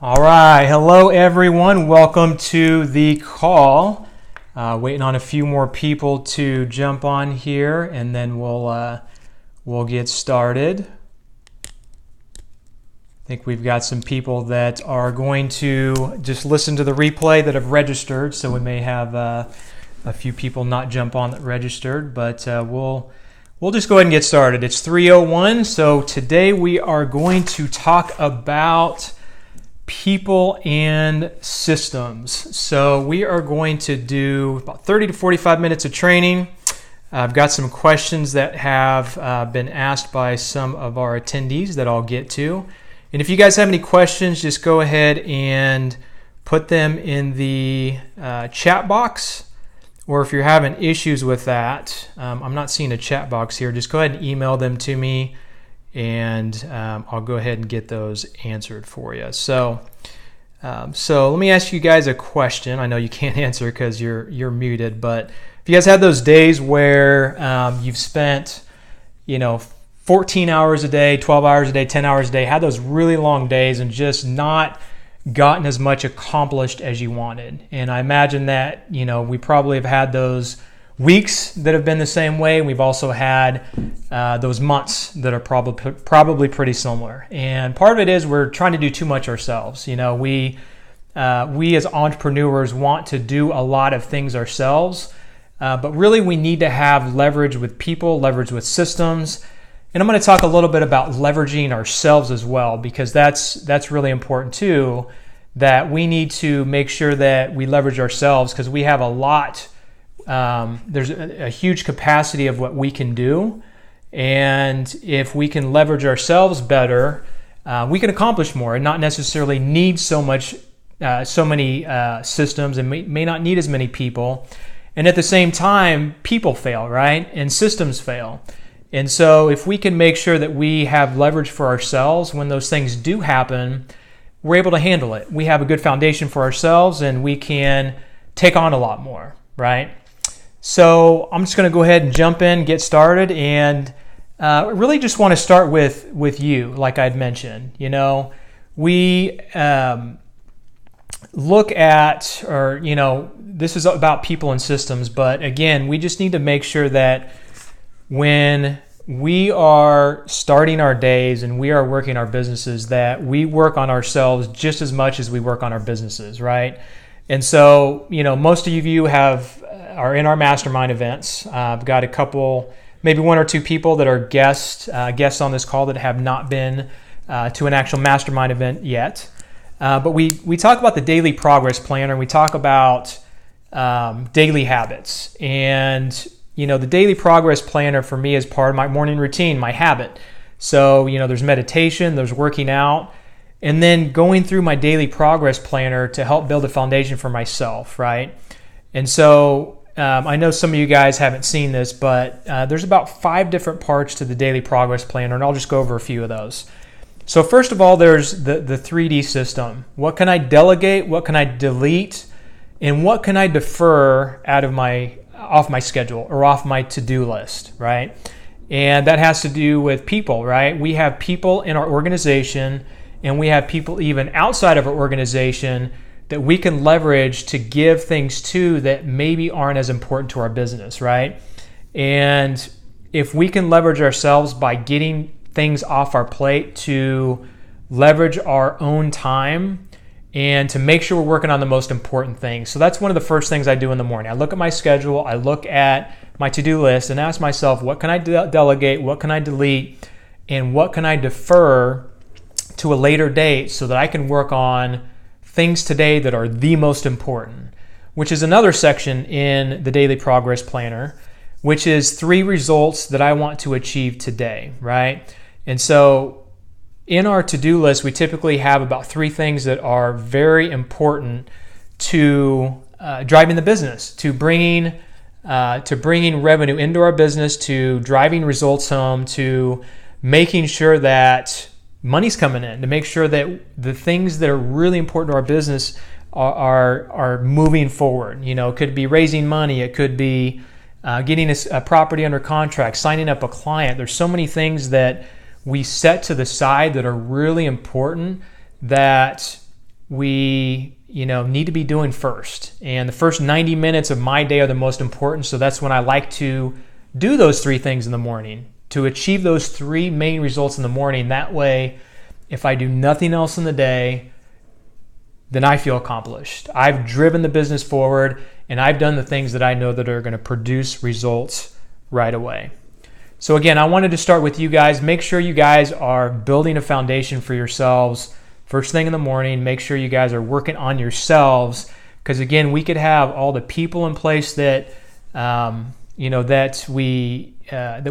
All right, hello everyone. Welcome to the call. Waiting on a few more people to jump on here, and then we'll get started. I think we've got some people that are going to just listen to the replay that have registered, so we may have a few people not jump on that registered, but we'll just go ahead and get started. It's 3:01, so today we are going to talk about people and systems. So we are going to do about 30 to 45 minutes of training. I've got some questions that have been asked by some of our attendees that I'll get to. And if you guys have any questions, just go ahead and put them in the chat box. Or if you're having issues with that, I'm not seeing a chat box here, just go ahead and email them to me, and I'll go ahead and get those answered for you. So let me ask you guys a question. I know you can't answer because you're muted, but if you guys had those days where you've spent 14 hours a day, 12 hours a day, 10 hours a day, had those really long days and just not gotten as much accomplished as you wanted. And I imagine that we probably have had those weeks that have been the same way. We've also had those months that are probably pretty similar. And part of it is we're trying to do too much ourselves. We as entrepreneurs want to do a lot of things ourselves, but really we need to have leverage with people, leverage with systems. And I'm going to talk a little bit about leveraging ourselves as well, because that's really important too, that we need to make sure that we leverage ourselves, because we have a lot. There's a huge capacity of what we can do, and if we can leverage ourselves better, we can accomplish more and not necessarily need so many systems, and may not need as many people. And at the same time, people fail, right? And systems fail. And so if we can make sure that we have leverage for ourselves when those things do happen, we're able to handle it. We have a good foundation for ourselves, and we can take on a lot more, right? So I'm just going to go ahead and jump in, get started, and really just want to start with you, like I'd mentioned. We look at, this is about people and systems, but again, we just need to make sure that when we are starting our days and we are working our businesses, that we work on ourselves just as much as we work on our businesses, right? And so, most of you are in our mastermind events. I've got a couple, maybe one or two people that are guests on this call that have not been to an actual mastermind event yet. But we talk about the daily progress planner, and we talk about daily habits. And, the daily progress planner for me is part of my morning routine, my habit. So, there's meditation, there's working out, and then going through my daily progress planner to help build a foundation for myself, right? And so I know some of you guys haven't seen this, but there's about 5 different parts to the daily progress planner, and I'll just go over a few of those. So first of all, there's the 3D system. What can I delegate? What can I delete? And what can I defer off my schedule or off my to-do list, right? And that has to do with people, right? We have people in our organization, and we have people even outside of our organization that we can leverage to give things to that maybe aren't as important to our business, right? And if we can leverage ourselves by getting things off our plate to leverage our own time and to make sure we're working on the most important things. So that's one of the first things I do in the morning. I look at my schedule, I look at my to-do list, and ask myself, what can I delegate, what can I delete, and what can I defer to a later date so that I can work on things today that are the most important, which is another section in the Daily Progress Planner, which is 3 results that I want to achieve today, right? And so in our to-do list, we typically have about 3 things that are very important to driving the business, to bringing revenue into our business, to driving results home, to making sure that money's coming in, to make sure that the things that are really important to our business are moving forward. It could be raising money, it could be getting a property under contract, signing up a client. There's so many things that we set to the side that are really important that we need to be doing first. And the first 90 minutes of my day are the most important, so that's when I like to do those 3 things in the morning, to achieve those 3 main results in the morning. That way, if I do nothing else in the day, then I feel accomplished. I've driven the business forward, and I've done the things that I know that are going to produce results right away. So again, I wanted to start with you guys. Make sure you guys are building a foundation for yourselves first thing in the morning. Make sure you guys are working on yourselves, because again, we could have all the people in place that that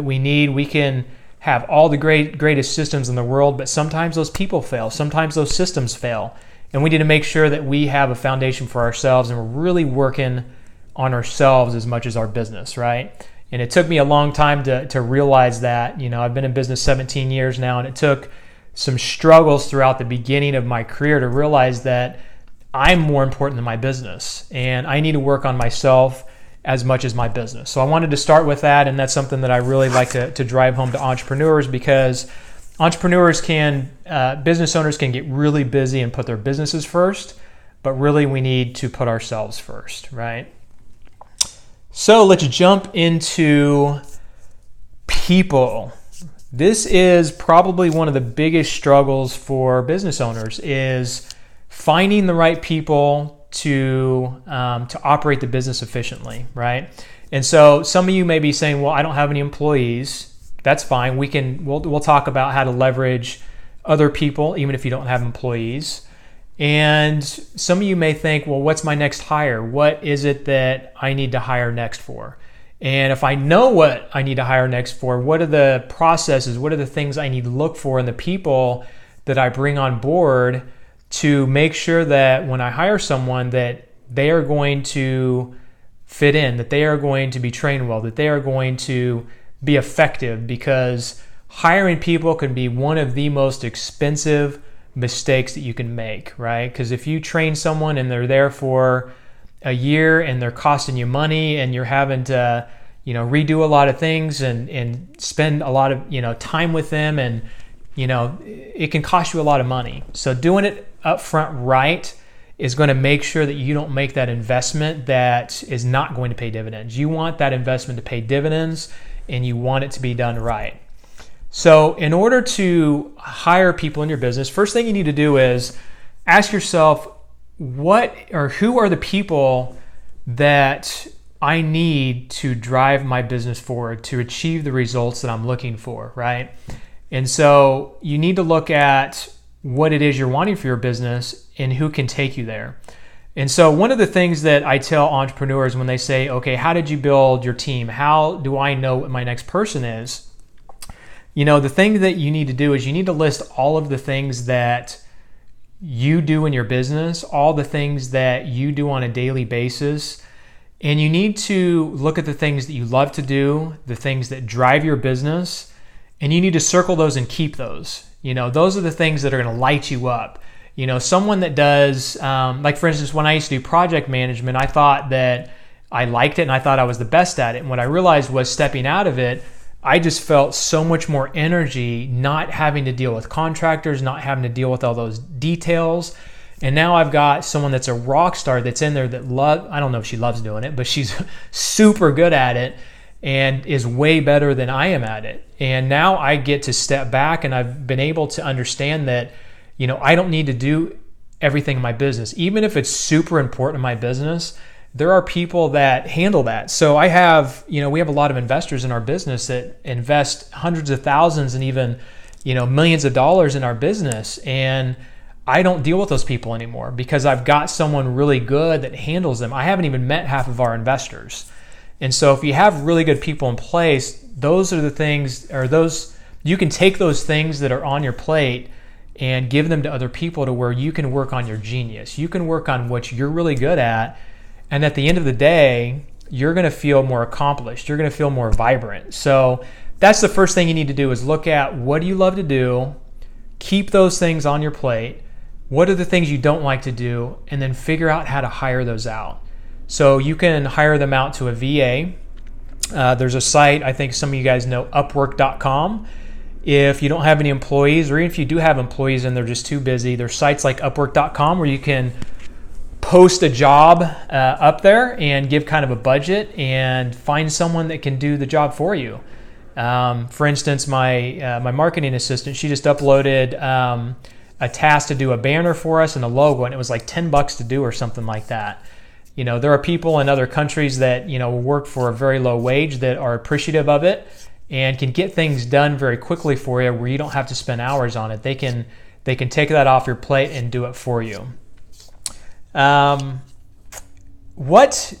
we need. We can have all the greatest systems in the world, but sometimes those people fail. Sometimes those systems fail, and we need to make sure that we have a foundation for ourselves, and we're really working on ourselves as much as our business, right? And it took me a long time to realize that. I've been in business 17 years now, and it took some struggles throughout the beginning of my career to realize that I'm more important than my business, and I need to work on myself as much as my business. So I wanted to start with that, and that's something that I really like to drive home to entrepreneurs, because business owners can get really busy and put their businesses first, but really we need to put ourselves first, right? So let's jump into people. This is probably one of the biggest struggles for business owners, is finding the right people to operate the business efficiently, right? And so some of you may be saying, well, I don't have any employees. That's fine. We'll talk about how to leverage other people even if you don't have employees. And some of you may think, well, what's my next hire? What is it that I need to hire next for? And if I know what I need to hire next for, what are the processes, what are the things I need to look for in the people that I bring on board to make sure that when I hire someone that they are going to fit in, that they are going to be trained well, that they are going to be effective, because hiring people can be one of the most expensive mistakes that you can make, right? Because if you train someone and they're there for a year and they're costing you money, and you're having to redo a lot of things and spend a lot of time with them, and it can cost you a lot of money. So doing it up front right is going to make sure that you don't make that investment that is not going to pay dividends. You want that investment to pay dividends, and you want it to be done right. So in order to hire people in your business, first thing you need to do is ask yourself, who are the people that I need to drive my business forward to achieve the results that I'm looking for, right? And so you need to look at what it is you're wanting for your business and who can take you there. And so one of the things that I tell entrepreneurs when they say, okay, how did you build your team? How do I know what my next person is? The thing that you need to do is you need to list all of the things that you do in your business, all the things that you do on a daily basis, and you need to look at the things that you love to do, the things that drive your business, and you need to circle those and keep those. Those are the things that are going to light you up. Someone that does, like for instance, when I used to do project management, I thought that I liked it and I thought I was the best at it. And what I realized was, stepping out of it, I just felt so much more energy not having to deal with contractors, not having to deal with all those details. And now I've got someone that's a rock star that's in there that I don't know if she loves doing it, but she's super good at it and is way better than I am at it. And now I get to step back, and I've been able to understand that, I don't need to do everything in my business. Even if it's super important in my business, there are people that handle that. So we have a lot of investors in our business that invest hundreds of thousands and even, millions of dollars in our business. And I don't deal with those people anymore because I've got someone really good that handles them. I haven't even met half of our investors. And so if you have really good people in place, those are the things, you can take those things that are on your plate and give them to other people to where you can work on your genius. You can work on what you're really good at. And at the end of the day, you're going to feel more accomplished. You're going to feel more vibrant. So that's the first thing you need to do, is look at what do you love to do, keep those things on your plate, what are the things you don't like to do, and then figure out how to hire those out. So you can hire them out to a VA. There's a site, I think some of you guys know, Upwork.com. if you don't have any employees, or even if you do have employees and they're just too busy, there's sites like Upwork.com where you can post a job up there and give kind of a budget and find someone that can do the job for you. For instance, my marketing assistant, she just uploaded a task to do a banner for us and a logo, and it was like $10 to do or something like that. There are people in other countries that work for a very low wage that are appreciative of it and can get things done very quickly for you where you don't have to spend hours on it. They can take that off your plate and do it for you. What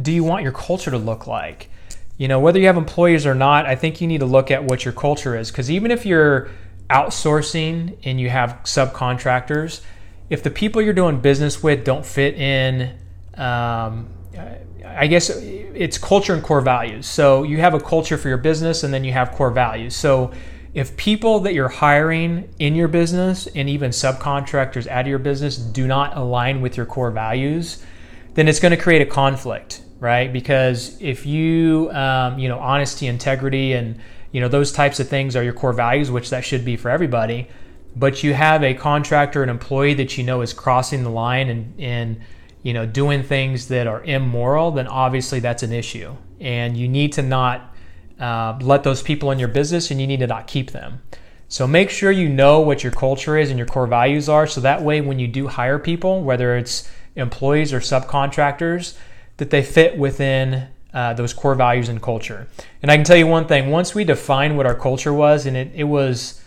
do you want your culture to look like? Whether you have employees or not, I think you need to look at what your culture is, because even if you're outsourcing and you have subcontractors, if the people you're doing business with don't fit in, I guess it's culture and core values. So you have a culture for your business and then you have core values. So if people that you're hiring in your business and even subcontractors out of your business do not align with your core values, then it's going to create a conflict, right? Because if you, honesty, integrity, and those types of things are your core values, which that should be for everybody, but you have a contractor, an employee that is crossing the line and doing things that are immoral, then obviously that's an issue. And you need to not let those people in your business, and you need to not keep them. So make sure you know what your culture is and your core values are, so that way when you do hire people, whether it's employees or subcontractors, that they fit within those core values and culture. And I can tell you one thing, once we defined what our culture was, and it was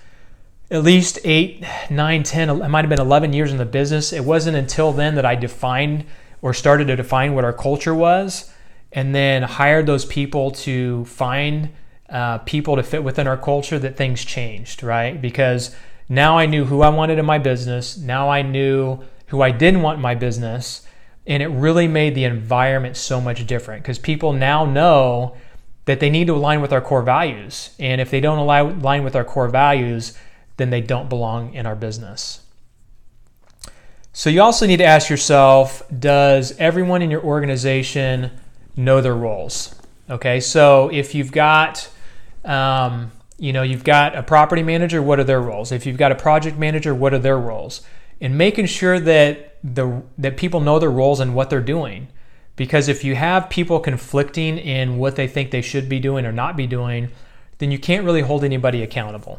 at least 8, 9, 10, it might have been 11 years in the business, it wasn't until then that I defined or started to define what our culture was, and then hired those people to find people to fit within our culture, that things changed, right? Because now I knew who I wanted in my business, now I knew who I didn't want in my business, and it really made the environment so much different, because people now know that they need to align with our core values. And if they don't align with our core values, then they don't belong in our business. So you also need to ask yourself, does everyone in your organization know their roles? Okay, so if you've got, you've got a property manager, what are their roles? If you've got a project manager, what are their roles? And making sure that that people know their roles and what they're doing. Because if you have people conflicting in what they think they should be doing or not be doing, then you can't really hold anybody accountable.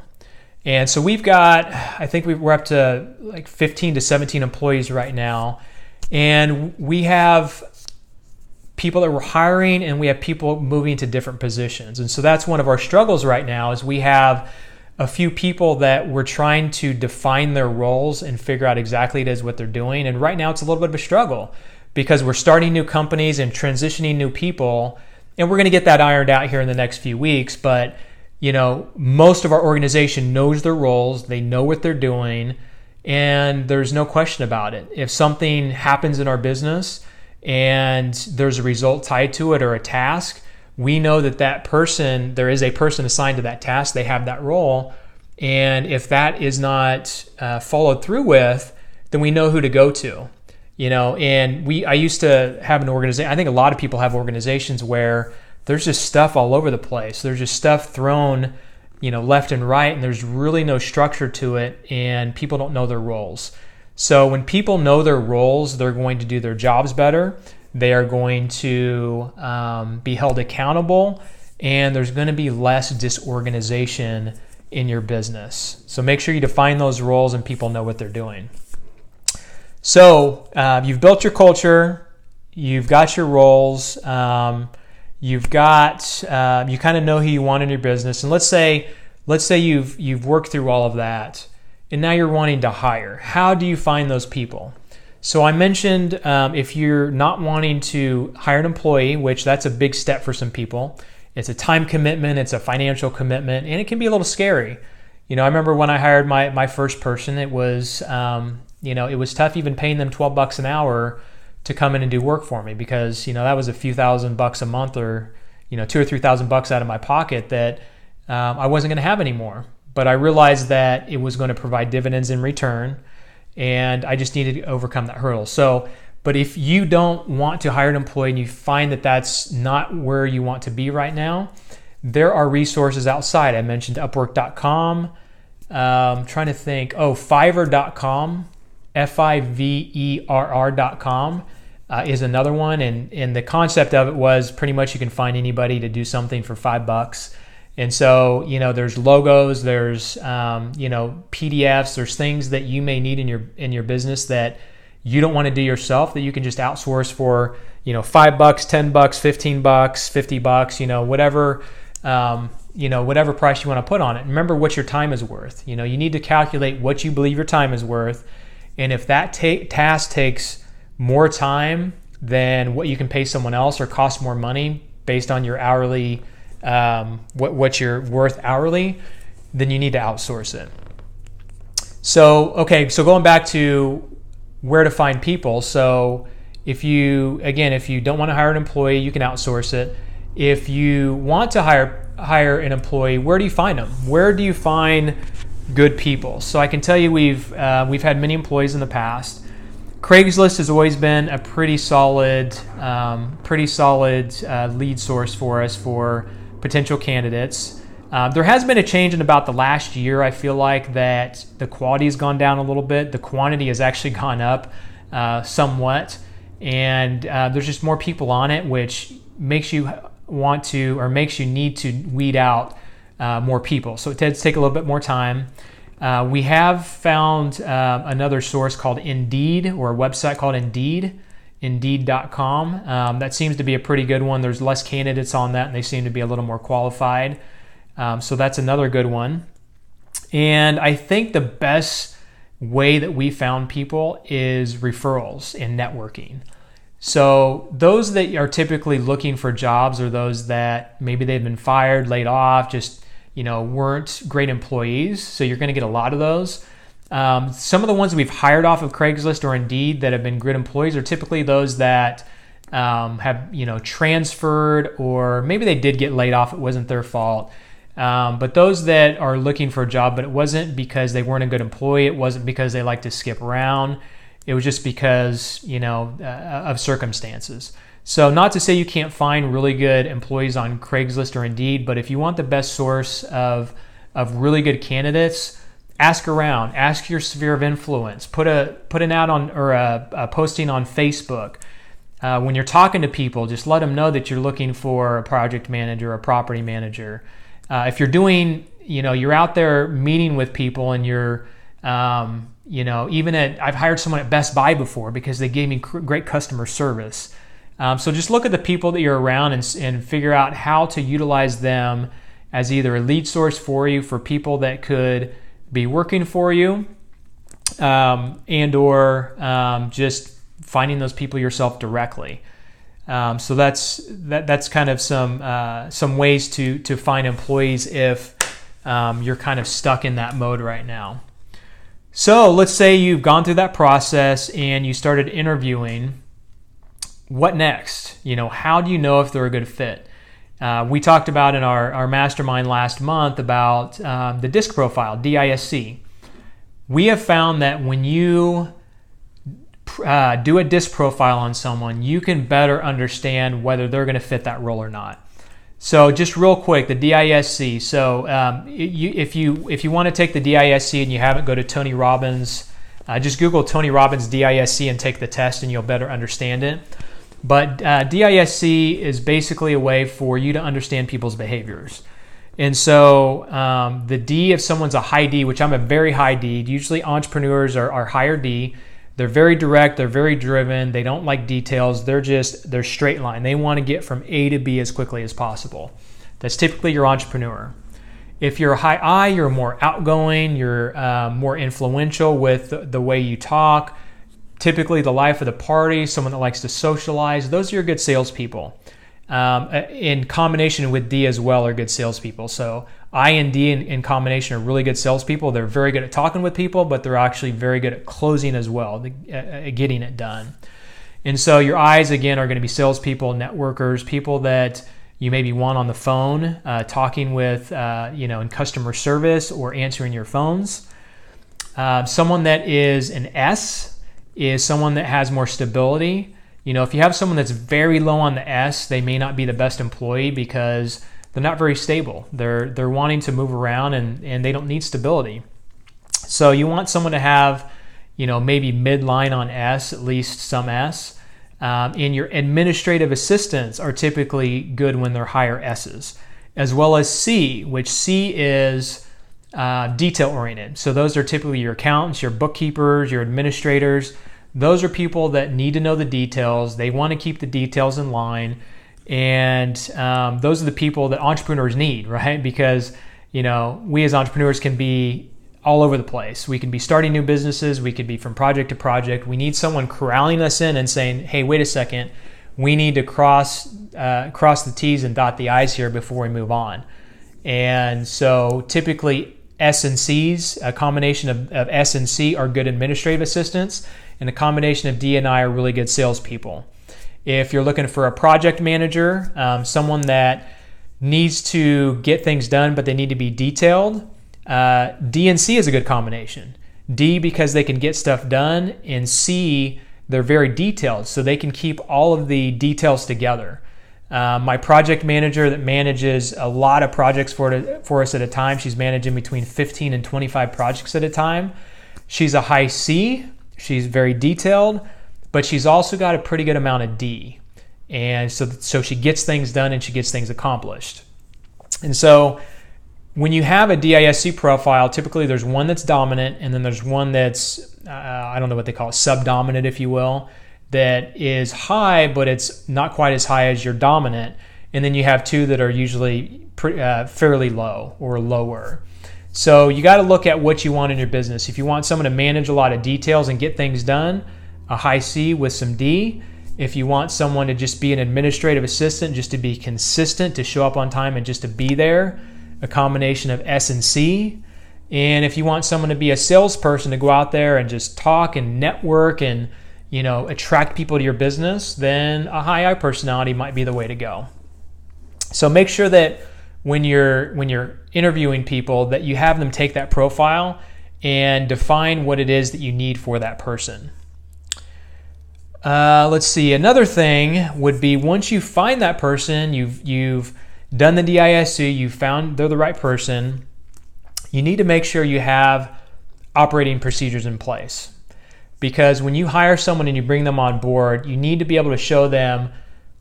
And so we've got, I think we're up to like 15 to 17 employees right now. And we have people that we're hiring, and we have people moving to different positions. And so that's one of our struggles right now, is we have a few people that we're trying to define their roles and figure out exactly what they're doing. And right now it's a little bit of a struggle, because we're starting new companies and transitioning new people, and we're going to get that ironed out here in the next few weeks. But most of our organization knows their roles, they know what they're doing, and there's no question about it. If something happens in our business and there's a result tied to it or a task, we know that person, there is a person assigned to that task, they have that role, and if that is not followed through with, then we know who to go to. And I used to have an organization, I think a lot of people have organizations where there's just stuff all over the place. There's just stuff thrown, left and right, and there's really no structure to it, and people don't know their roles. So when people know their roles, they're going to do their jobs better. They are going to be held accountable, and there's going to be less disorganization in your business. So make sure you define those roles and people know what they're doing. So you've built your culture, you've got your roles, you've got you kind of know who you want in your business, and let's say you've worked through all of that, and now you're wanting to hire. How do you find those people? So I mentioned if you're not wanting to hire an employee, which that's a big step for some people. It's a time commitment, it's a financial commitment, and it can be a little scary. I remember when I hired my first person, it was it was tough even paying them $12 an hour to come in and do work for me, because that was a few $1,000s a month, or $2,000 or $3,000 out of my pocket that I wasn't going to have anymore. But I realized that it was going to provide dividends in return, and I just needed to overcome that hurdle. So, but if you don't want to hire an employee and you find that that's not where you want to be right now, there are resources outside. I mentioned Upwork.com. Trying to think. Fiverr.com, Fiverr.com is another one. And the concept of it was pretty much you can find anybody to do something for $5. And so, there's logos, there's, PDFs, there's things that you may need in your business that you don't want to do yourself, that you can just outsource for, $5, $10, $15, $50, whatever, whatever price you want to put on it. Remember what your time is worth. You need to calculate what you believe your time is worth. And if that task takes more time than what you can pay someone else or costs more money based on your hourly, what you're worth hourly, then you need to outsource it. So going back to where to find people. So if you don't want to hire an employee, you can outsource it. If you want to hire an employee, where do you find them? Where do you find good people? So I can tell you we've had many employees in the past. Craigslist has always been a pretty solid lead source for us for potential candidates. There has been a change in about the last year. I feel like that the quality has gone down a little bit. The quantity has actually gone up somewhat, and there's just more people on it, which makes you need to weed out more people. So it tends to take a little bit more time. We have found another source called Indeed, or a website called Indeed.com. That seems to be a pretty good one. There's less candidates on that, and they seem to be a little more qualified. So that's another good one. And I think the best way that we found people is referrals and networking. So those that are typically looking for jobs are those that maybe they've been fired, laid off, just weren't great employees. So you're going to get a lot of those. Some of the ones that we've hired off of Craigslist or Indeed that have been good employees are typically those that have transferred, or maybe they did get laid off. It wasn't their fault. But those that are looking for a job, but it wasn't because they weren't a good employee. It wasn't because they like to skip around. It was just because, of circumstances. So not to say you can't find really good employees on Craigslist or Indeed, but if you want the best source of really good candidates, ask around, ask your sphere of influence, put an ad on, or a posting on Facebook. When you're talking to people, just let them know that you're looking for a project manager, a property manager. If you're doing, you're out there meeting with people, and you're, I've hired someone at Best Buy before because they gave me great customer service. So just look at the people that you're around and figure out how to utilize them as either a lead source for you, for people that could be working for you, and or just finding those people yourself directly. So that's kind of some ways to find employees if you're kind of stuck in that mode right now. So let's say you've gone through that process and you started interviewing. What next? How do you know if they're a good fit? We talked about in our mastermind last month about the DISC profile, DISC. We have found that when you do a DISC profile on someone, you can better understand whether they're going to fit that role or not. So just real quick, the DISC. So if you want to take the DISC and you haven't, go to Tony Robbins. Just Google Tony Robbins DISC and take the test, and you'll better understand it. But DISC is basically a way for you to understand people's behaviors. And so the D, if someone's a high D, which I'm a very high D, usually entrepreneurs are higher D. They're very direct, they're very driven, they don't like details, they're straight line. They want to get from A to B as quickly as possible. That's typically your entrepreneur. If you're a high I, you're more outgoing, you're more influential with the way you talk, typically the life of the party, someone that likes to socialize. Those are your good salespeople. In combination with D as well are good salespeople. So I and D in combination are really good salespeople. They're very good at talking with people, but they're actually very good at closing as well, at getting it done. And so your I's, again, are going to be salespeople, networkers, people that you maybe want on the phone, talking with, in customer service or answering your phones. Someone that is an S is someone that has more stability. If you have someone that's very low on the S, they may not be the best employee because they're not very stable. They're wanting to move around and they don't need stability. So you want someone to have, maybe midline on S, at least some S. And your administrative assistants are typically good when they're higher S's, as well as C, which C is detail oriented. So those are typically your accountants, your bookkeepers, your administrators. Those are people that need to know the details. They want to keep the details in line. And those are the people that entrepreneurs need, right? Because, we as entrepreneurs can be all over the place. We can be starting new businesses. We could be from project to project. We need someone corralling us in and saying, hey, wait a second. We need to cross the T's and dot the I's here before we move on. And so typically S and C's, a combination of S and C are good administrative assistants, and a combination of D and I are really good salespeople. If you're looking for a project manager, someone that needs to get things done, but they need to be detailed, D and C is a good combination. D because they can get stuff done, and C, they're very detailed, so they can keep all of the details together. My project manager that manages a lot of projects for us at a time, she's managing between 15 and 25 projects at a time. She's a high C, she's very detailed, but she's also got a pretty good amount of D. And so she gets things done and she gets things accomplished. And so when you have a DISC profile, typically there's one that's dominant and then there's one that's, I don't know what they call it, subdominant, if you will, that is high, but it's not quite as high as your dominant. And then you have two that are usually fairly low or lower. So you got to look at what you want in your business. If you want someone to manage a lot of details and get things done, a high C with some D. If you want someone to just be an administrative assistant, just to be consistent, to show up on time and just to be there, a combination of S and C. And if you want someone to be a salesperson, to go out there and just talk and network and attract people to your business, then a high I personality might be the way to go. So make sure that when you're interviewing people, that you have them take that profile and define what it is that you need for that person. Let's see. Another thing would be, once you find that person, you've done the DISC, you've found they're the right person, you need to make sure you have operating procedures in place. Because when you hire someone and you bring them on board, you need to be able to show them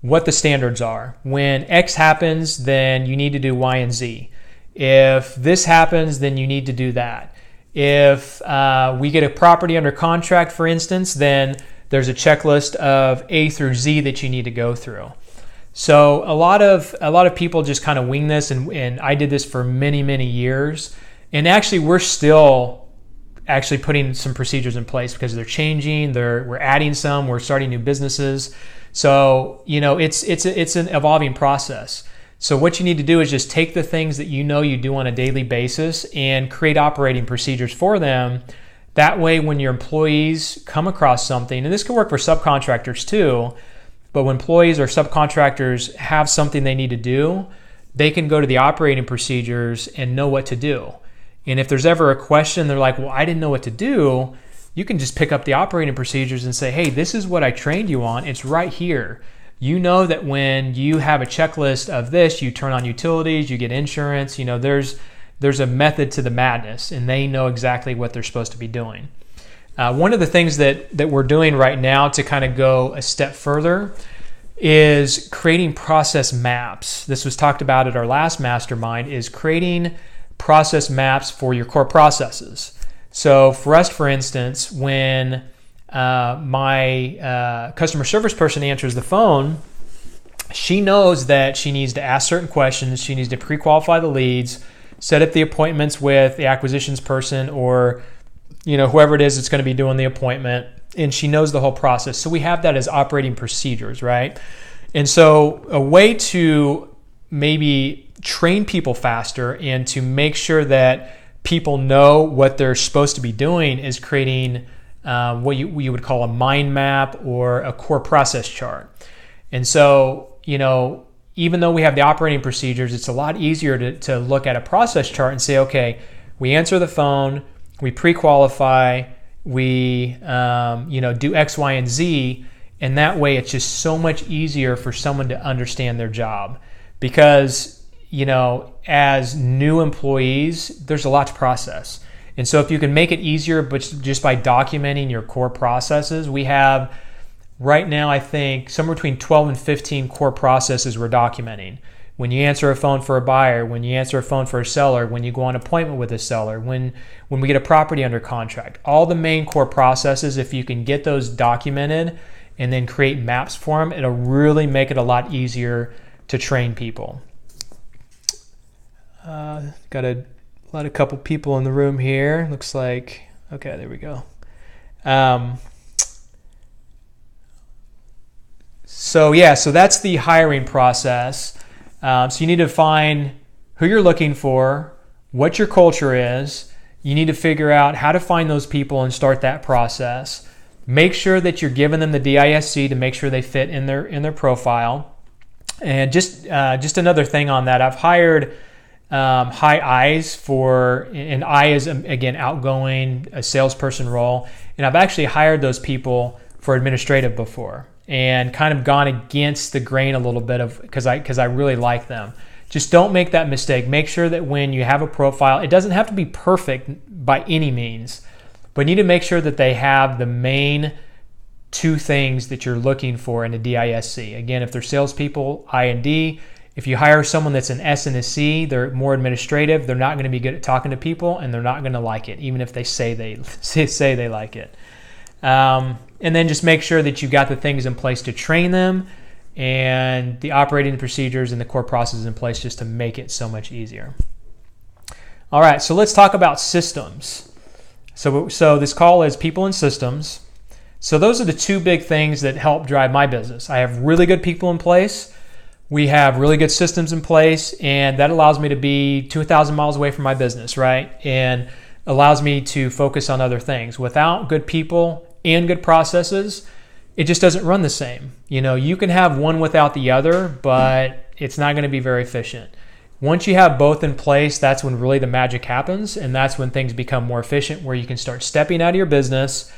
what the standards are. When X happens, then you need to do Y and Z. If this happens, then you need to do that. If we get a property under contract, for instance, then there's a checklist of A through Z that you need to go through. So a lot of people just kind of wing this, and I did this for many, many years. And actually, we're still putting some procedures in place because they're changing. We're adding some. We're starting new businesses. So it's an evolving process. So what you need to do is just take the things that you do on a daily basis and create operating procedures for them. That way, when your employees come across something, and this can work for subcontractors too, but when employees or subcontractors have something they need to do, they can go to the operating procedures and know what to do. And if there's ever a question, they're like, well, I didn't know what to do, you can just pick up the operating procedures and say, hey, this is what I trained you on. It's right here. You know that when you have a checklist of this, you turn on utilities, you get insurance, there's a method to the madness, and they know exactly what they're supposed to be doing. One of the things that we're doing right now to kind of go a step further is creating process maps. This was talked about at our last mastermind, is creating process maps for your core processes. So for us, for instance, when my customer service person answers the phone, she knows that she needs to ask certain questions. She needs to pre-qualify the leads, set up the appointments with the acquisitions person or whoever it is that's going to be doing the appointment, and she knows the whole process. So we have that as operating procedures, right? And so a way to maybe train people faster and to make sure that people know what they're supposed to be doing is creating what you would call a mind map or a core process chart. And so, even though we have the operating procedures, it's a lot easier to look at a process chart and say, okay, we answer the phone, we pre-qualify, we do X, Y, and Z, and that way it's just so much easier for someone to understand their job. Because as new employees, there's a lot to process. And so if you can make it easier, but just by documenting your core processes, we have right now, I think, somewhere between 12 and 15 core processes we're documenting. When you answer a phone for a buyer, when you answer a phone for a seller, when you go on an appointment with a seller, when we get a property under contract, all the main core processes, if you can get those documented and then create maps for them, it'll really make it a lot easier to train people. Got a couple people in the room here. Looks like, okay, there we go. So that's the hiring process. So you need to find who you're looking for, what your culture is. You need to figure out how to find those people and start that process. Make sure that you're giving them the DISC to make sure they fit in their profile. And just another thing on that, I've hired high I's and I is, again, outgoing, a salesperson role. And I've actually hired those people for administrative before and kind of gone against the grain a little bit because I really like them. Just don't make that mistake. Make sure that when you have a profile, it doesn't have to be perfect by any means, but you need to make sure that they have the main two things that you're looking for in a DISC. Again, if they're salespeople, I and D. If you hire someone that's an S and a C, they're more administrative. They're not going to be good at talking to people, and they're not going to like it, even if they say they like it. And then just make sure that you've got the things in place to train them and the operating procedures and the core processes in place just to make it so much easier. All right, so let's talk about systems. So this call is people and systems. So those are the two big things that help drive my business. I have really good people in place. We have really good systems in place, and that allows me to be 2,000 miles away from my business, right? And allows me to focus on other things. Without good people and good processes, it just doesn't run the same. You can have one without the other, but it's not going to be very efficient. Once you have both in place, that's when really the magic happens, and that's when things become more efficient, where you can start stepping out of your business,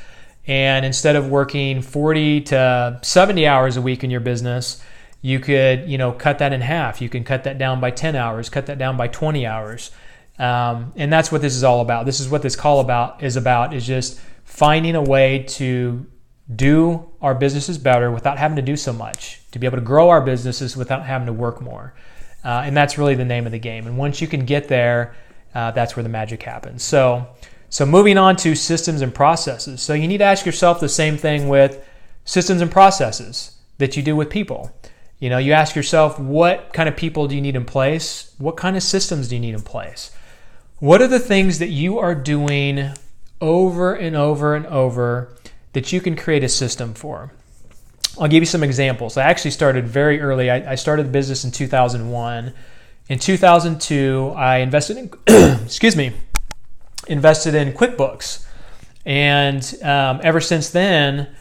and instead of working 40 to 70 hours a week in your business, you could, cut that in half. You can cut that down by 10 hours, cut that down by 20 hours. And that's what this is all about. This is what this call is just finding a way to do our businesses better without having to do so much, to be able to grow our businesses without having to work more. And that's really the name of the game. And once you can get there, that's where the magic happens. So moving on to systems and processes. So you need to ask yourself the same thing with systems and processes that you do with people. You ask yourself, what kind of people do you need in place? What kind of systems do you need in place? What are the things that you are doing over and over and over that you can create a system for? I'll give you some examples. I actually started very early. I started the business in 2001. In 2002, I invested in invested in QuickBooks. And ever since then,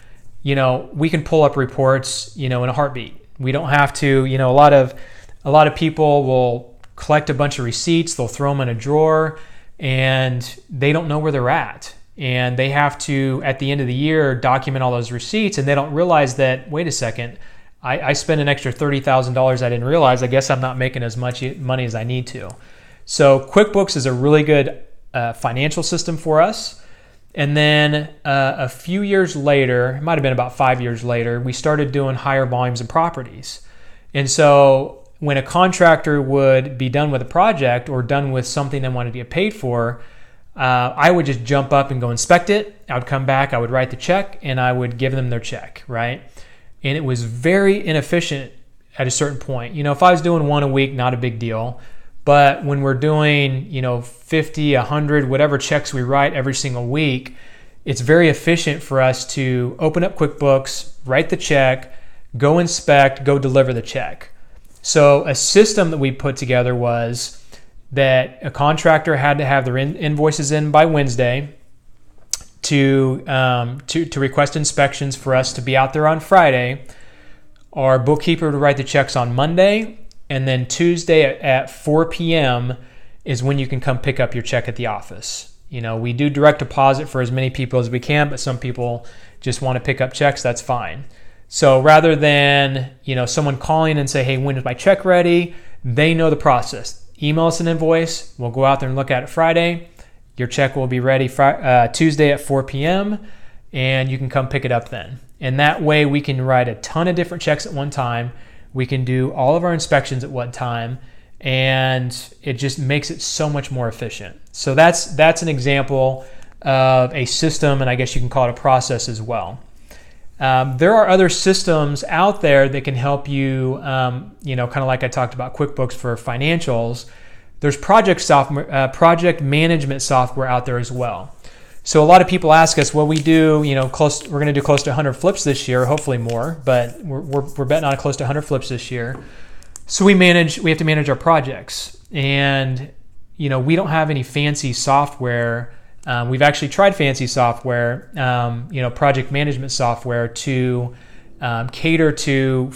we can pull up reports, in a heartbeat. We don't have to, a lot of people will collect a bunch of receipts, they'll throw them in a drawer, and they don't know where they're at. And they have to, at the end of the year, document all those receipts, and they don't realize that, wait a second, I spent an extra $30,000 I didn't realize. I guess I'm not making as much money as I need to. So QuickBooks is a really good financial system for us. And then a few years later, it might have been about 5 years later, we started doing higher volumes of properties. And so when a contractor would be done with a project or done with something they wanted to get paid for, I would just jump up and go inspect it. I would come back, I would write the check, and I would give them their check, right? And it was very inefficient at a certain point. If I was doing one a week, not a big deal. But when we're doing, 50, 100, whatever checks we write every single week, it's very efficient for us to open up QuickBooks, write the check, go inspect, go deliver the check. So a system that we put together was that a contractor had to have their invoices in by Wednesday to request inspections for us to be out there on Friday. Our bookkeeper would write the checks on Monday. And then Tuesday at 4 p.m. is when you can come pick up your check at the office. We do direct deposit for as many people as we can, but some people just want to pick up checks, that's fine. So rather than, someone calling and say, hey, when is my check ready? They know the process. Email us an invoice. We'll go out there and look at it Friday. Your check will be ready Tuesday at 4 p.m. and you can come pick it up then. And that way we can write a ton of different checks at one time. We can do all of our inspections at one time, and it just makes it so much more efficient. So that's an example of a system, and I guess you can call it a process as well. There are other systems out there that can help you, kind of like I talked about QuickBooks for financials. There's project management software out there as well. So a lot of people ask us, well, we're going to do close to 100 flips this year, hopefully more, but we're betting on close to 100 flips this year. So we have to manage our projects, and we don't have any fancy software. We've actually tried fancy software, project management software to cater to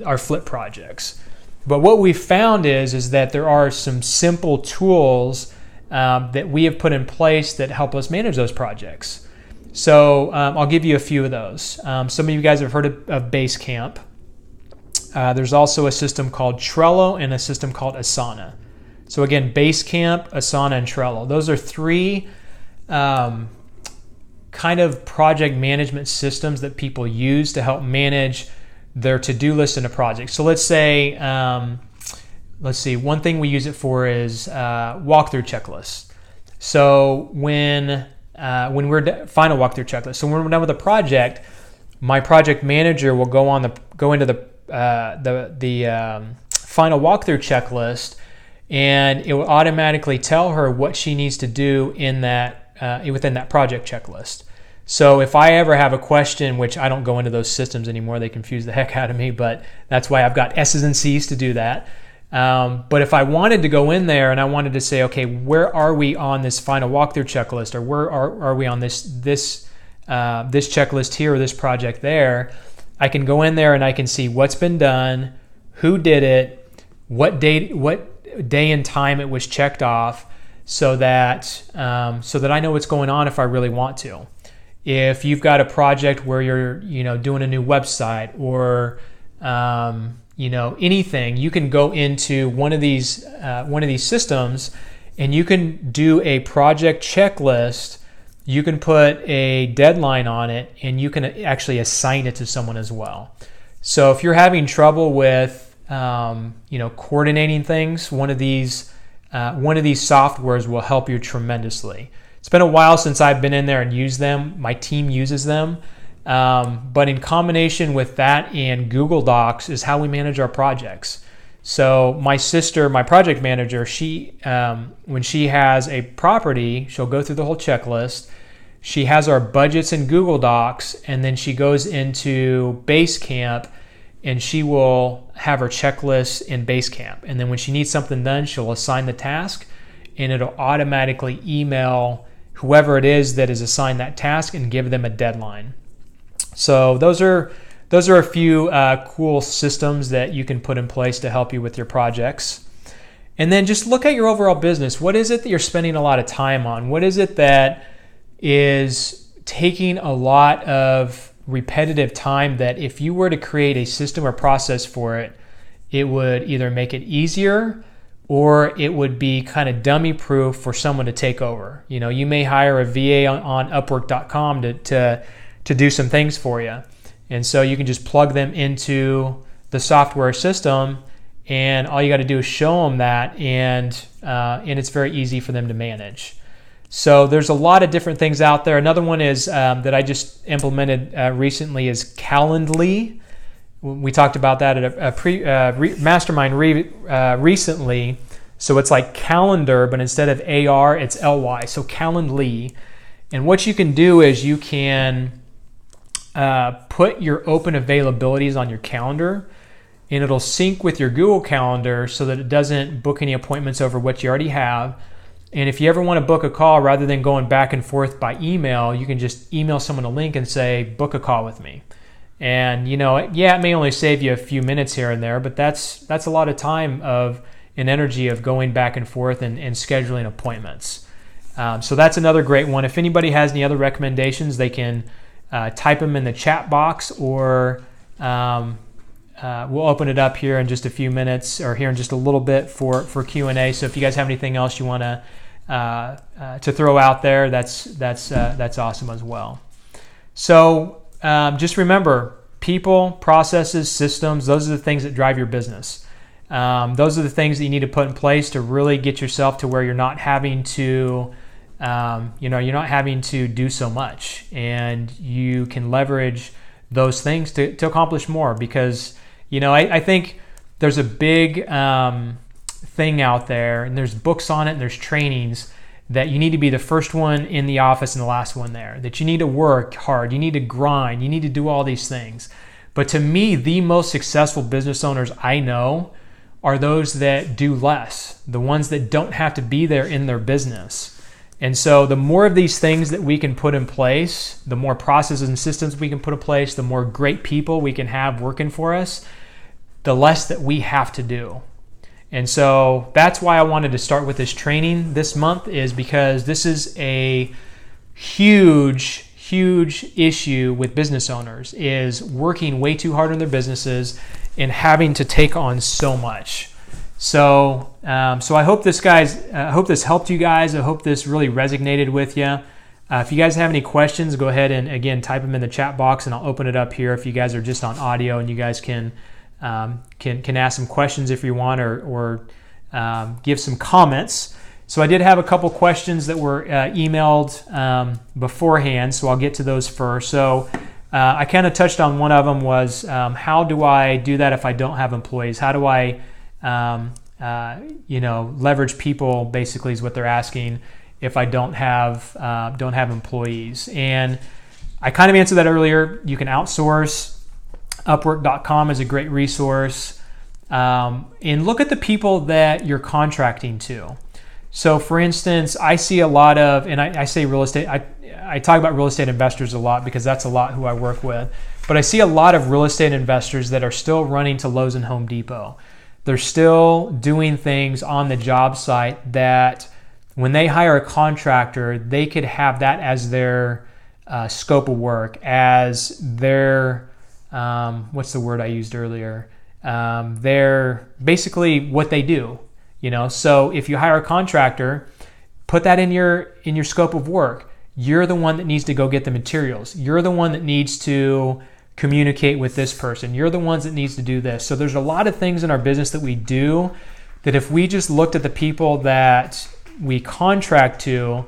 our flip projects. But what we found is that there are some simple tools that we have put in place that help us manage those projects. So I'll give you a few of those. Some of you guys have heard of Basecamp. There's also a system called Trello and a system called Asana. So again, Basecamp, Asana, and Trello. Those are three kind of project management systems that people use to help manage their to-do list in a project. So let's say, one thing we use it for is walkthrough checklists. So when we're final walkthrough checklist. So when we're done with a project, my project manager will go into the final walkthrough checklist, and it will automatically tell her what she needs to do in that within that project checklist. So if I ever have a question, which I don't go into those systems anymore, they confuse the heck out of me, but that's why I've got S's and C's to do that. But if I wanted to go in there and I wanted to say, okay, where are we on this final walkthrough checklist, or where are we on this checklist here or this project there, I can go in there and I can see what's been done, who did it, what day and time it was checked off, so that I know what's going on if I really want to. If you've got a project where you're doing a new website or anything, you can go into one of these systems and you can do a project checklist. You can put a deadline on it, and you can actually assign it to someone as well. So if you're having trouble with coordinating things, one of these softwares will help you tremendously. It's been a while since I've been in there and used them. My team uses them. But in combination with that and Google Docs is how we manage our projects. So my sister, my project manager, when she has a property, she'll go through the whole checklist. She has our budgets in Google Docs, and then she goes into Basecamp, and she will have her checklist in Basecamp. And then when she needs something done, she'll assign the task, and it'll automatically email whoever it is that is assigned that task and give them a deadline. So those are a few cool systems that you can put in place to help you with your projects. And then just look at your overall business. What is it that you're spending a lot of time on? What is it that is taking a lot of repetitive time that if you were to create a system or process for it, it would either make it easier or it would be kind of dummy proof for someone to take over. You may hire a VA on Upwork.com to do some things for you. And so you can just plug them into the software system, and all you got to do is show them that, and it's very easy for them to manage. So there's a lot of different things out there. Another one is that I just implemented recently is Calendly. We talked about that at a mastermind recently. So it's like calendar, but instead of AR, it's LY. So Calendly. And what you can do is you can put your open availabilities on your calendar, and it'll sync with your Google Calendar so that it doesn't book any appointments over what you already have. And if you ever want to book a call, rather than going back and forth by email, you can just email someone a link and say, book a call with me. And it may only save you a few minutes here and there, but that's a lot of time and energy of going back and forth and scheduling appointments. So that's another great one. If anybody has any other recommendations, they can type them in the chat box or we'll open it up here in just a few minutes, or here in just a little bit for Q&A. So if you guys have anything else you want to throw out there, that's awesome as well. So just remember, people, processes, systems, those are the things that drive your business. Those are the things that you need to put in place to really get yourself to where you're not having to, you're not having to do so much, and you can leverage those things to accomplish more. Because, I think there's a big thing out there, and there's books on it, and there's trainings that you need to be the first one in the office and the last one there, that you need to work hard, you need to grind, you need to do all these things. But to me, the most successful business owners I know are those that do less, the ones that don't have to be there in their business. And so the more of these things that we can put in place, the more processes and systems we can put in place, the more great people we can have working for us, the less that we have to do. And so that's why I wanted to start with this training this month, is because this is a huge issue with business owners, is working way too hard on their businesses and having to take on so much. So I hope this helped you guys. I hope this really resonated with you. If you guys have any questions, go ahead and again type them in the chat box, and I'll open it up here if you guys are just on audio, and you guys can ask some questions if you want, or give some comments. So I did have a couple questions that were emailed beforehand, so I'll get to those first. So I kind of touched on one of them, was how do I do that if I don't have employees? How do I leverage people, basically, is what they're asking, if I don't have employees. And I kind of answered that earlier. You can outsource. Upwork.com is a great resource. And look at the people that you're contracting to. So for instance, I see a lot of, and I say real estate, I talk about real estate investors a lot because that's a lot who I work with, but I see a lot of real estate investors that are still running to Lowe's and Home Depot. They're still doing things on the job site that when they hire a contractor, they could have that as their scope of work, as their, what's the word I used earlier? They're basically what they do. So if you hire a contractor, put that in your scope of work. You're the one that needs to go get the materials. You're the one that needs to communicate with this person. You're the ones that needs to do this. So there's a lot of things in our business that we do that if we just looked at the people that we contract to,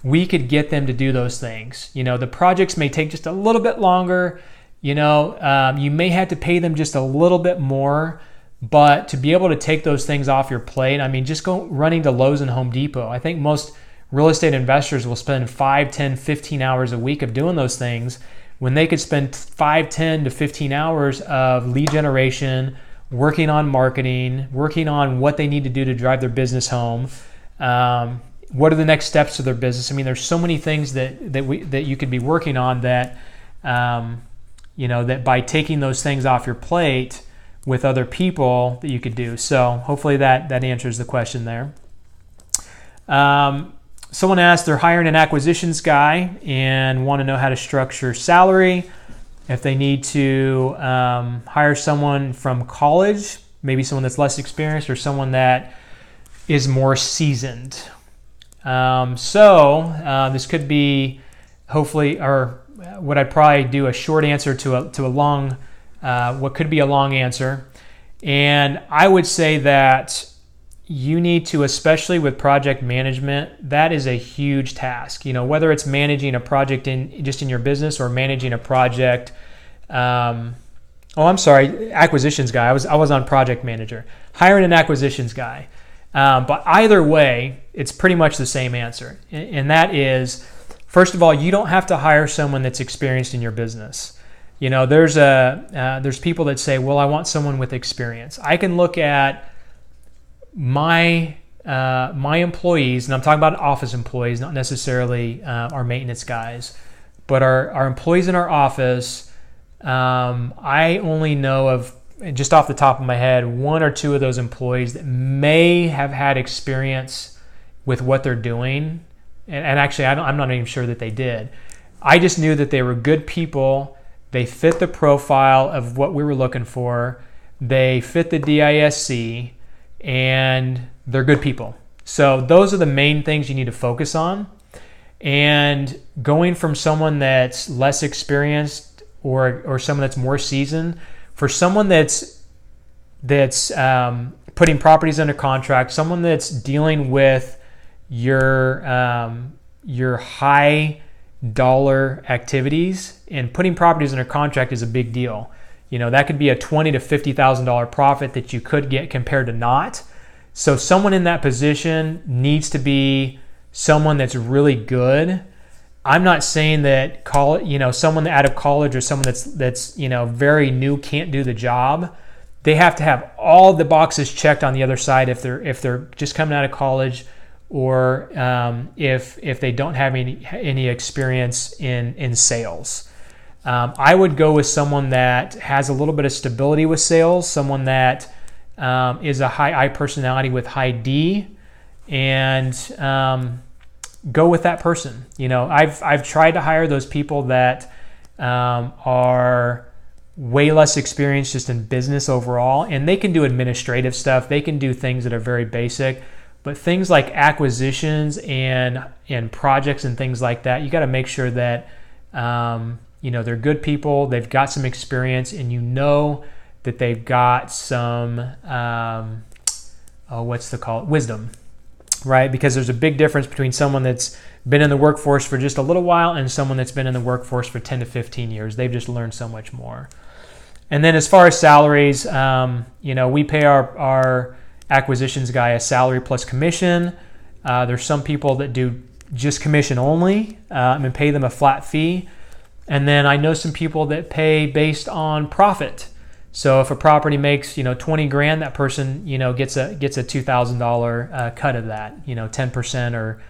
we could get them to do those things. The projects may take just a little bit longer. You may have to pay them just a little bit more. But to be able to take those things off your plate, just go running to Lowe's and Home Depot. I think most real estate investors will spend 5, 10, 15 hours a week of doing those things when they could spend 5, 10 to 15 hours of lead generation, working on marketing, working on what they need to do to drive their business home. What are the next steps to their business? There's so many things that you could be working on that, that by taking those things off your plate with other people that you could do. So hopefully that answers the question there. Someone asked, they're hiring an acquisitions guy and want to know how to structure salary, if they need to hire someone from college, maybe someone that's less experienced, or someone that is more seasoned. This could be hopefully, or what I'd probably do, a short answer to a long, what could be a long answer. And I would say that you need to, especially with project management, that is a huge task. Whether it's managing a project in your business or managing a project. Acquisitions guy. I was on project manager. Hiring an acquisitions guy. But either way, it's pretty much the same answer. And that is, first of all, you don't have to hire someone that's experienced in your business. There's people that say, well, I want someone with experience. I can look at my employees, and I'm talking about office employees, not necessarily our maintenance guys, but our employees in our office. I only know of, just off the top of my head, 1 or 2 of those employees that may have had experience with what they're doing. And actually, I'm not even sure that they did. I just knew that they were good people. They fit the profile of what we were looking for. they fit the DISC, and they're good people. So those are the main things you need to focus on. And going from someone that's less experienced or someone that's more seasoned, for someone that's putting properties under contract, someone that's dealing with your high dollar activities, and putting properties under contract is a big deal. That could be a $20,000 to $50,000 profit that you could get compared to not. So someone in that position needs to be someone that's really good. I'm not saying that someone out of college or someone that's very new can't do the job. They have to have all the boxes checked on the other side if they're just coming out of college, or if they don't have any experience in sales. I would go with someone that has a little bit of stability with sales, someone that is a high I personality with high D, and go with that person. I've tried to hire those people that are way less experienced just in business overall, and they can do administrative stuff. They can do things that are very basic, but things like acquisitions and projects and things like that, you got to make sure that they're good people, they've got some experience, and that they've got some wisdom, right? Because there's a big difference between someone that's been in the workforce for just a little while and someone that's been in the workforce for 10 to 15 years. They've just learned so much more. And then as far as salaries, we pay our acquisitions guy a salary plus commission. There's some people that do just commission only and pay them a flat fee. And then I know some people that pay based on profit. So if a property makes, $20,000, that person, gets a $2,000 cut of that, 10% or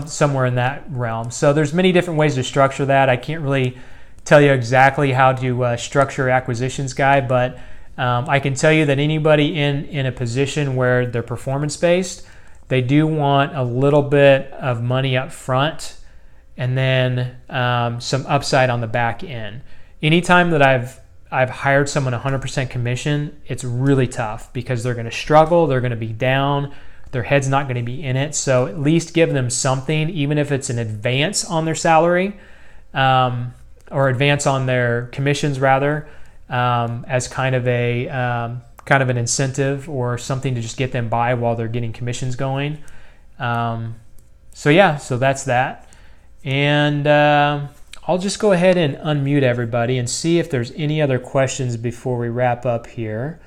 somewhere in that realm. So there's many different ways to structure that. I can't really tell you exactly how to structure acquisitions guy, but I can tell you that anybody in a position where they're performance based, they do want a little bit of money up front and then some upside on the back end. Anytime that I've hired someone 100% commission, it's really tough because they're going to struggle, they're going to be down, their head's not going to be in it. So at least give them something, even if it's an advance on their salary or advance on their commissions rather, as kind of an incentive or something to just get them by while they're getting commissions going. So that's that. And I'll just go ahead and unmute everybody and see if there's any other questions before we wrap up here.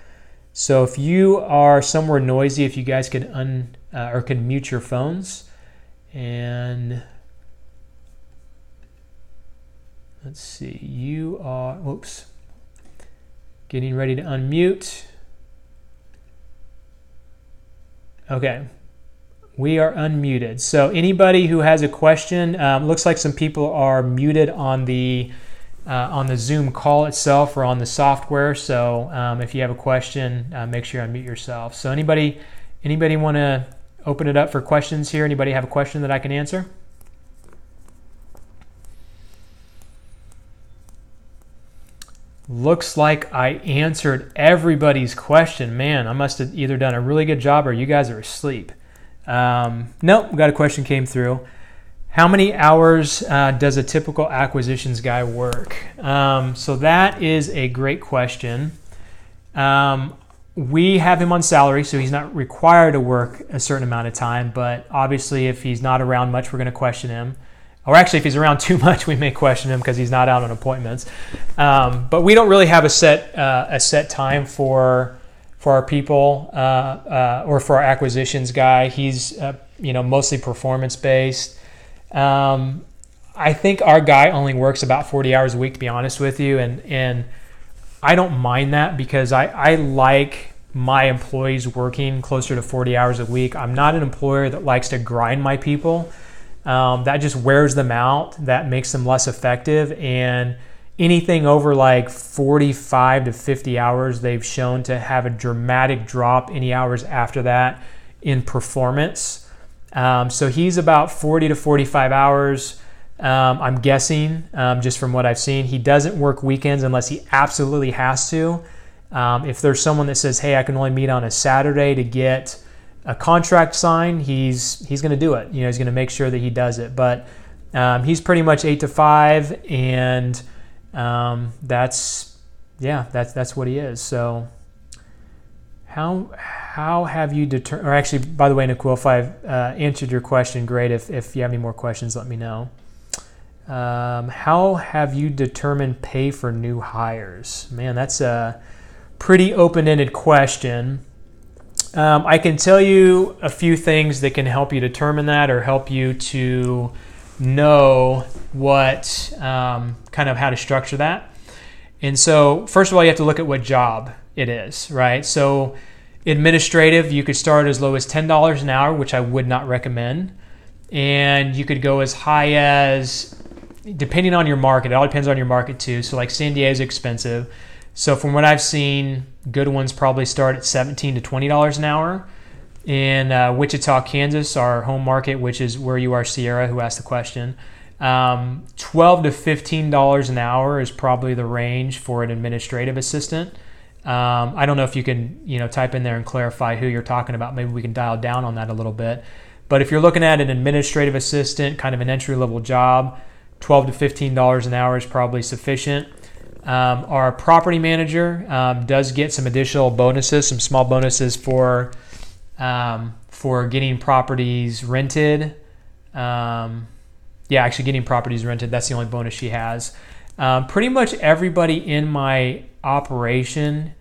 So if you are somewhere noisy, if you guys could could mute your phones. And let's see, you are, getting ready to unmute. Okay. We are unmuted. So anybody who has a question, looks like some people are muted on the Zoom call itself or on the software. So if you have a question, make sure you unmute yourself. So anybody want to open it up for questions here? Anybody have a question that I can answer? Looks like I answered everybody's question. Man, I must have either done a really good job or you guys are asleep. Nope, got a question came through. How many hours does a typical acquisitions guy work? So that is a great question. We have him on salary, so he's not required to work a certain amount of time, but obviously if he's not around much, we're going to question him. Or actually, if he's around too much, we may question him because he's not out on appointments. But we don't really have a set time for our people or for our acquisitions guy. He's mostly performance based. I think our guy only works about 40 hours a week, to be honest with you, and I don't mind that because I like my employees working closer to 40 hours a week. I'm not an employer that likes to grind my people. That just wears them out. That makes them less effective. And anything over like 45 to 50 hours, they've shown to have a dramatic drop any hours after that in performance. So he's about 40 to 45 hours, I'm guessing, just from what I've seen. He doesn't work weekends unless he absolutely has to. If there's someone that says, hey, I can only meet on a Saturday to get a contract signed, he's going to do it. He's going to make sure that he does it. But he's pretty much 8 to 5, and that's what he is. So how have you determined? Or actually, by the way, Nicole, if I've answered your question, great. If you have any more questions, let me know. How have you determined pay for new hires? Man, that's a pretty open-ended question. I can tell you a few things that can help you determine that, or help you to know what kind of how to structure that. And so first of all, you have to look at what job it is, right? So administrative, you could start as low as $10 an hour, which I would not recommend. And you could go as high as, depending on your market, it all depends on your market too. So like San Diego's expensive. So from what I've seen, good ones probably start at $17 to $20 an hour. In Wichita, Kansas, our home market, which is where you are, Sierra, who asked the question, $12 to $15 an hour is probably the range for an administrative assistant. I don't know if you can, type in there and clarify who you're talking about. Maybe we can dial down on that a little bit. But if you're looking at an administrative assistant, kind of an entry-level job, $12 to $15 an hour is probably sufficient. Our property manager does get some additional bonuses, some small bonuses for getting properties rented. Actually getting properties rented, that's the only bonus she has. Pretty much everybody in my operation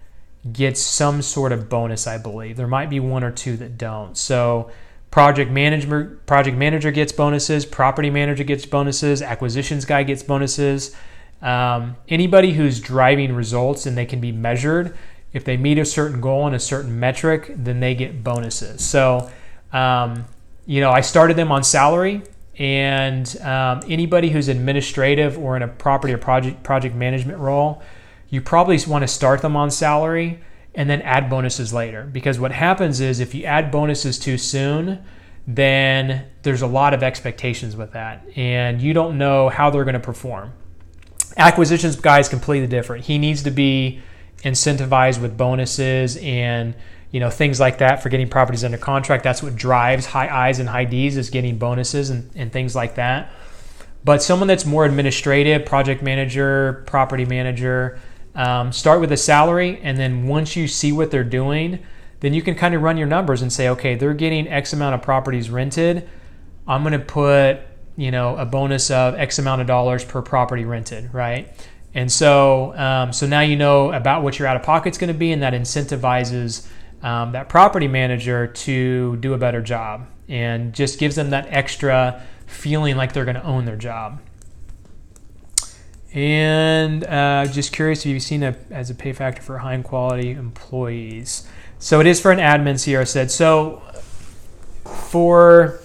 gets some sort of bonus, I believe. There might be one or two that don't. So project manager gets bonuses, property manager gets bonuses, acquisitions guy gets bonuses. Anybody who's driving results and they can be measured, if they meet a certain goal and a certain metric, then they get bonuses. So, I started them on salary, and anybody who's administrative or in a property or project management role, you probably want to start them on salary and then add bonuses later. Because what happens is if you add bonuses too soon, then there's a lot of expectations with that, and you don't know how they're going to perform. Acquisitions guy is completely different. He needs to be incentivized with bonuses and things like that for getting properties under contract. That's what drives high I's and high D's, is getting bonuses and things like that. But someone that's more administrative, project manager, property manager, start with a salary, and then once you see what they're doing, then you can kind of run your numbers and say, okay, they're getting X amount of properties rented. I'm going to put a bonus of X amount of dollars per property rented, right? And so now you know about what your out-of-pocket's going to be, and that incentivizes that property manager to do a better job, and just gives them that extra feeling like they're going to own their job. And just curious if you've seen it as a pay factor for high-quality employees. So it is for an admin, Sierra said. So for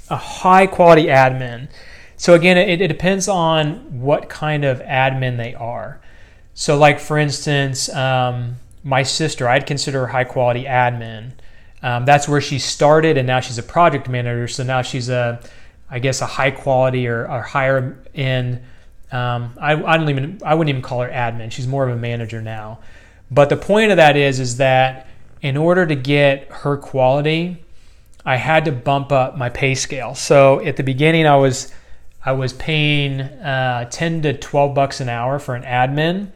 a high-quality admin, so again, it depends on what kind of admin they are. So like, for instance, my sister, I'd consider her high-quality admin. That's where she started, and now she's a project manager. So now she's a high-quality or higher end. I wouldn't even call her admin. She's more of a manager now. But the point of that is that in order to get her quality, I had to bump up my pay scale. So at the beginning, I was paying $10 to $12 an hour for an admin.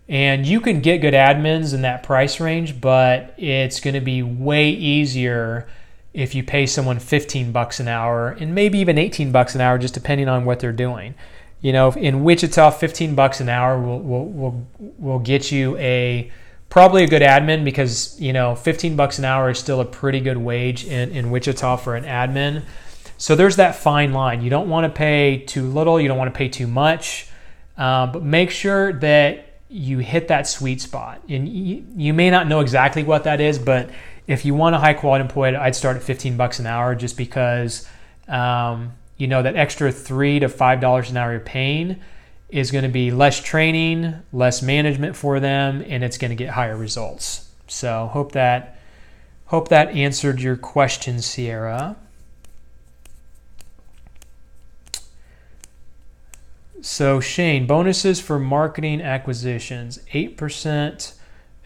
And you can get good admins in that price range, but it's going to be way easier if you pay someone $15 an hour, and maybe even $18 an hour, just depending on what they're doing. In Wichita, $15 an hour will get you probably a good admin, because $15 an hour is still a pretty good wage in Wichita for an admin. So there's that fine line. You don't want to pay too little, you don't want to pay too much, but make sure that you hit that sweet spot. And you may not know exactly what that is, but if you want a high quality employee, I'd start at $15 an hour, just because that extra $3 to $5 an hour you're paying is going to be less training, less management for them, and it's going to get higher results. So hope that answered your question, Sierra. So Shane, bonuses for marketing acquisitions, 8%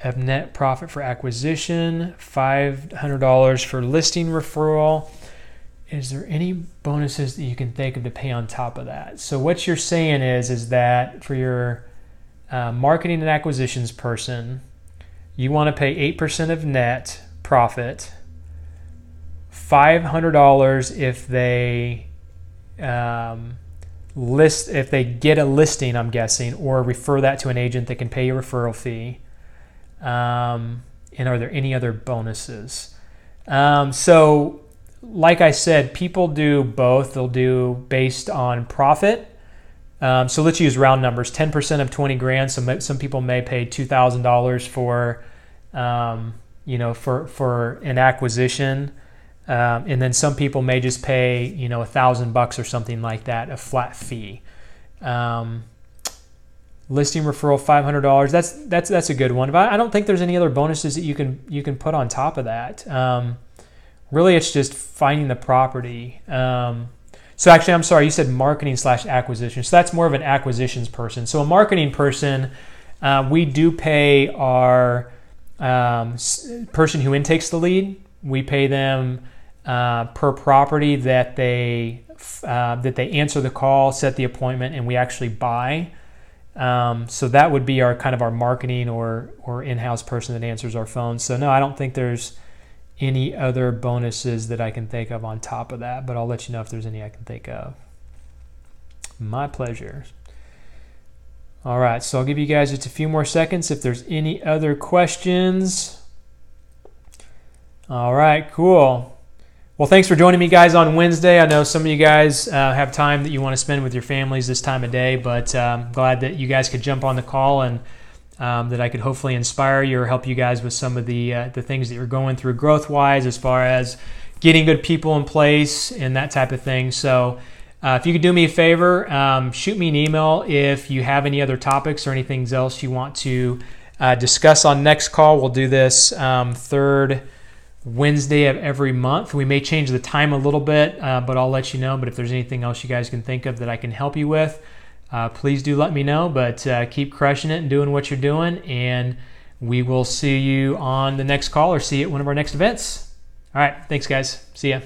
of net profit for acquisition, $500 for listing referral. Is there any bonuses that you can think of to pay on top of that? So what you're saying is that for your marketing and acquisitions person, you want to pay 8% of net profit, $500 if they if they get a listing, I'm guessing, or refer that to an agent that can pay a referral fee. And are there any other bonuses? So like I said, people do both. They'll do based on profit. So let's use round numbers, 10% of 20 grand. So some people may pay $2,000 for, for an acquisition. And then some people may just pay, $1,000 or something like that, a flat fee. Listing referral, $500. That's a good one. But I don't think there's any other bonuses that you can put on top of that. Really, it's just finding the property. So actually, I'm sorry, you said marketing/acquisition. So that's more of an acquisitions person. So a marketing person, we do pay our person who intakes the lead. We pay them per property that they answer the call, set the appointment, and we actually buy. So that would be our marketing or in-house person that answers our phone. So no, I don't think there's any other bonuses that I can think of on top of that, but I'll let you know if there's any I can think of. My pleasure. All right, so I'll give you guys just a few more seconds if there's any other questions. All right, cool. Well, thanks for joining me, guys, on Wednesday. I know some of you guys have time that you want to spend with your families this time of day, but I'm glad that you guys could jump on the call and that I could hopefully inspire you or help you guys with some of the things that you're going through growth-wise as far as getting good people in place and that type of thing. So if you could do me a favor, shoot me an email if you have any other topics or anything else you want to discuss on next call. We'll do this third Wednesday of every month. We may change the time a little bit, but I'll let you know. But if there's anything else you guys can think of that I can help you with, please do let me know. But keep crushing it and doing what you're doing, and we will see you on the next call or see you at one of our next events. All right, thanks, guys. See ya.